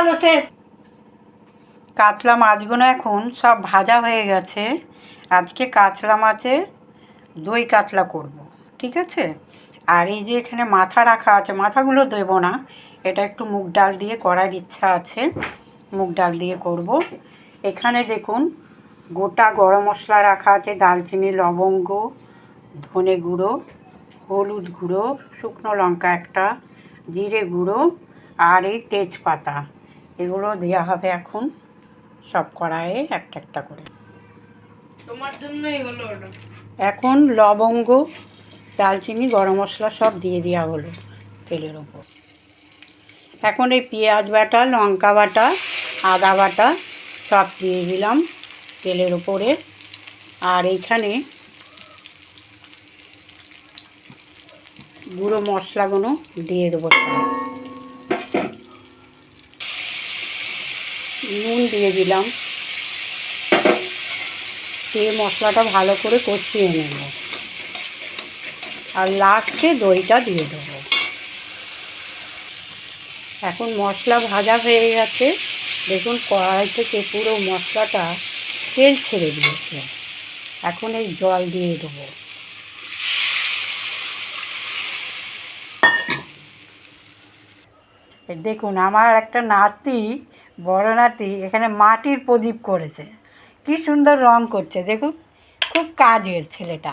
গেল শেষ। কাতলা মাছগুলো এখন সব ভাজা হয়ে গেছে। আজকে কাতলা মাছের দই কাতলা করব, ঠিক আছে। আর এই যে এখানে মাথা রাখা আছে, মাথাগুলো দেবো না, এটা একটু মুগ ডাল দিয়ে করার ইচ্ছা আছে, মুগ ডাল দিয়ে করব। এখানে দেখুন গোটা গরম মশলা রাখা আছে, দারচিনি, লবঙ্গ, ধনে গুঁড়ো, হলুদ গুঁড়ো, শুকনো লঙ্কা একটা, জিরে গুঁড়ো আর এই তেজপাতা, এগুলো দেওয়া হবে এখন সব কড়াইয়ে একটা একটা করে। তোমার জন্যই হলো ওটা। এখন লবঙ্গ, দারচিনি, গরম মশলা সব দিয়ে দেওয়া হলো তেলের ওপর। এখন এই পেঁয়াজ বাটা, লঙ্কা বাটা, আদা বাটা সব দিয়ে দিলাম তেলের ওপরে। আর এইখানে গুঁড়ো মশলাগুলো দিয়ে দেবো, নুন দিয়ে দিলাম, দিয়ে মশলাটা ভালো করে কষিয়ে নেব। আর লাস্টে দইটা দিয়ে দেবো। এখন মশলা ভাজা হয়ে গেছে, দেখুন কড়াই থেকে পুরো মশলাটা তেল ছেড়ে দিয়েছে। এখন এই জল দিয়ে দেবো। দেখুন আমার একটা নাতি, বড় নাতি এখানে মাটির প্রদীপ করেছে, কি সুন্দর রং করছে দেখুন, খুব কাজের ছেলেটা।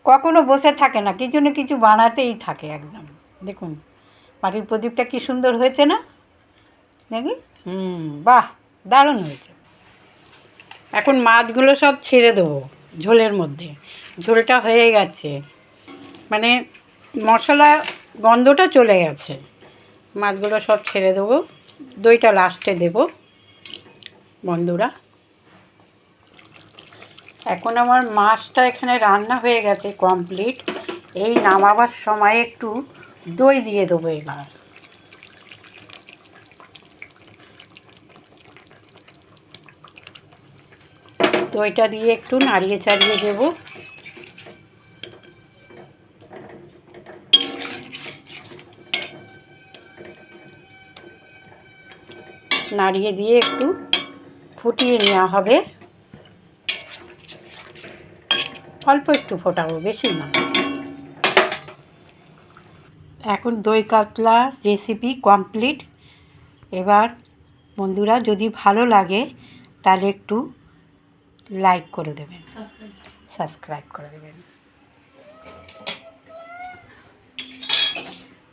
কখনো বসে থাকে না, কিছু না কিছু বানাতেই থাকে একদম। দেখুন মাটির প্রদীপটা কি সুন্দর হয়েছে না নাকি? বাহ, দারুণ হয়েছে। এখন মাছগুলো সব ছেড়ে দেবো ঝোলের মধ্যে। ঝোলটা হয়ে গেছে, মানে মশলা গন্ধটা চলে গেছে। মাছগুলো সব ছেড়ে দেবো, দইটা লাস্টে দেব বন্ধুরা। এখন আমার মাছটা এখানে রান্না হয়ে গেছে কমপ্লিট। এই নামাবার সময় একটু দই দিয়ে দেবো এবার। দইটা দিয়ে একটু নাড়িয়ে চাড়িয়ে দেবো। নাড়িয়ে দিয়ে একটু ফুটিয়ে নেওয়া হবে, অল্প একটু ফোটাবো, বেশি না। এখন দই কাতলা রেসিপি কমপ্লিট। এবার বন্ধুরা যদি ভালো লাগে তাহলে একটু লাইক করে দেবেন, সাবস্ক্রাইব করে দেবেন।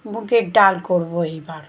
মুগের ডাল করব এইবার।